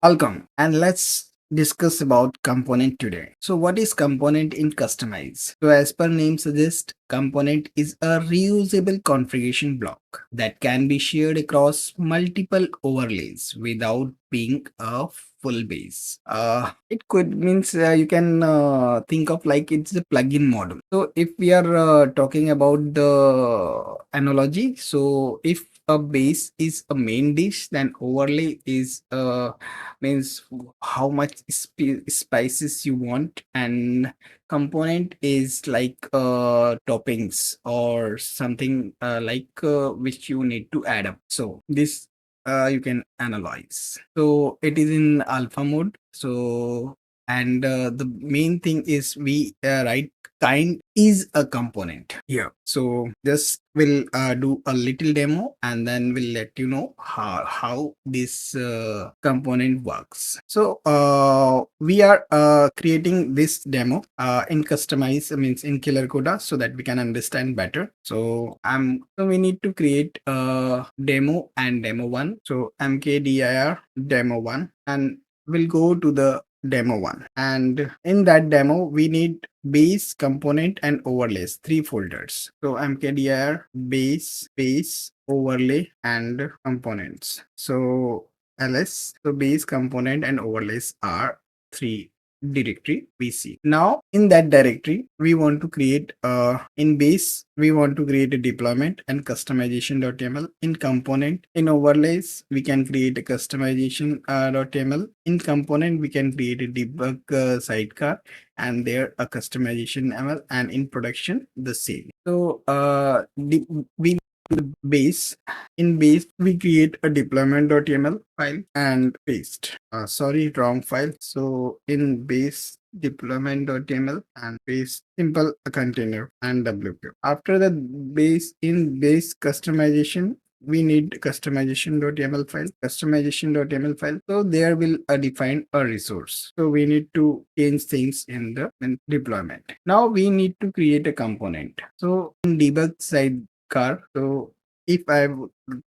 Welcome, and let's discuss about component today. So what is component in Kustomize? So as per name suggests, component is a reusable configuration block that can be shared across multiple overlays without being a full base. It could means you can think of like it's a plugin model. So if we are talking about the analogy, so if a base is a main dish, then overlay is means how much spices you want, and component is like toppings or something which you need to add up. So this you can analyze. So it is in alpha mode. So and the main thing is we write kind is a component here. So this will do a little demo, and then we'll let you know how this component works. So we are creating this demo in Kustomize, means in Killer Coda, so that we can understand better. So we need to create a demo and demo one. So mkdir demo one, and we'll go to the demo one, and in that demo we need base, component, and overlays, three folders. So mkdir base overlay and components. So ls, so base, component, and overlays are three directory we see. Now in that directory we want to create in base we want to create a deployment and customization.yml. In component, in overlays we can create a customization.yml. In component we can create a debug sidecar, and there a customization ml, and in production the same. So we base, in base we create a deployment.yml file and paste sorry, wrong file. So in base deployment.yml and paste simple container and wq. After the base, in base customization we need customization.yml file. So there will define a resource. So we need to change things in the deployment. Now we need to create a component. So in debug sidecar, so if I have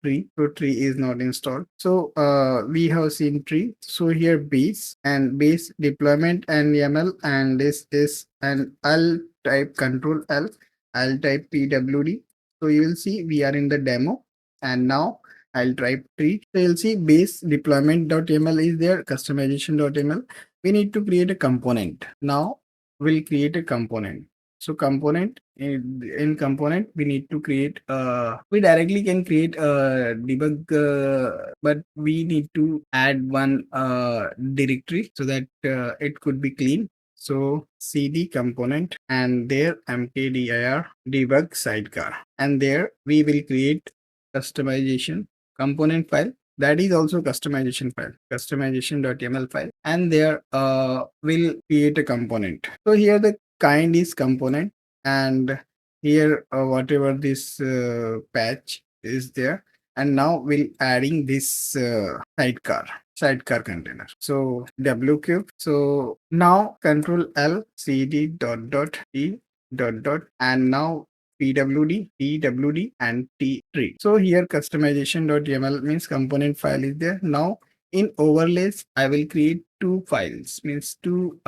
tree, so tree is not installed. So we have seen tree. So here base and base deployment and YAML, and this is, and I'll type control L, I'll type pwd. So you will see we are in the demo, and now I'll type tree. So you'll see base deployment.yml is there, customization.yml. We need to create a component. Now we'll create a component. So component, in component we need to create we directly can create a debug, but we need to add one directory so that it could be clean. So cd component, and there mkdir debug sidecar, and there we will create customization component file. That is also customization file, customization.yml file, and there we'll create a component. So here the kind is component, and here whatever this patch is there, and now we'll adding this sidecar container. So wq. So now control L cd dot t dot, and now pwd and t tree. So here customization.yml means component file is there. Now in overlays I will create two files, means two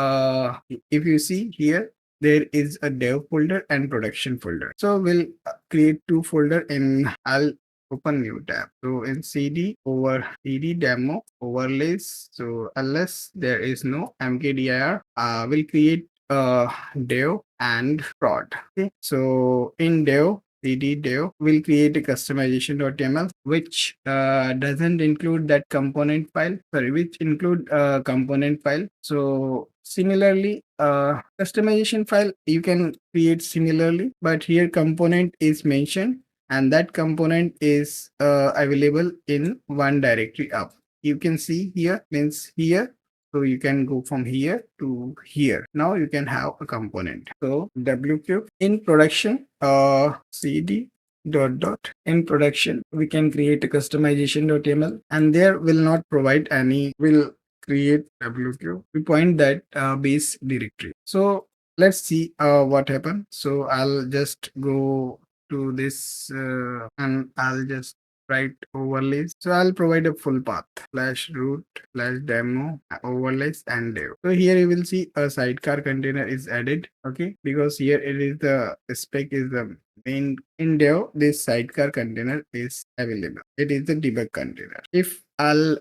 if you see here there is a dev folder and production folder. So we'll create two folder in, I'll open new tab. So in cd demo overlays, so unless there is no mkdir, we'll create dev and prod. Okay, so in dev cd dev will create a customization.yml, which doesn't include that component file, sorry, which include component file. So similarly customization file you can create similarly, but here component is mentioned, and that component is available in one directory up. You can see here, means here. So you can go from here to here. Now you can have a component. So wq in production cd dot in production we can create a customization.yml, and there will not provide any, will create wq, we point that base directory. So let's see what happened. So I'll just go to this and I'll just right overlays. So I'll provide a full path /root /demo overlays and dev. So here you will see a sidecar container is added. Okay, because here it is the spec is the main in dev. This sidecar container is available. It is the debug container. If I'll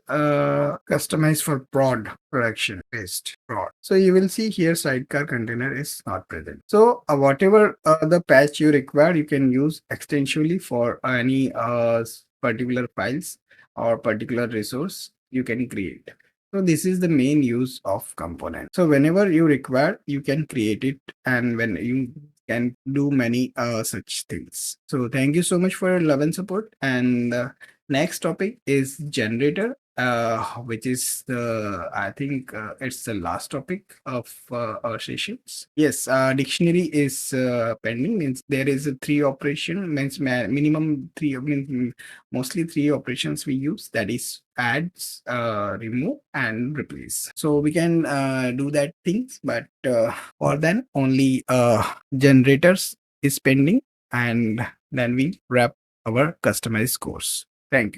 customize for prod production based prod. So you will see here sidecar container is not present. So whatever the patch you require, you can use extensively for any particular files or particular resource you can create. So this is the main use of component. So whenever you require, you can create it, and when you can do many such things. So thank you so much for your love and support. And next topic is generator, which is the I think it's the last topic of our sessions. Yes, dictionary is pending. Means there is a three operation. Means minimum three. Means mostly three operations we use. That is adds, remove, and replace. So we can do that things, but for then only generators is pending, and then we wrap our customized course. Thank you.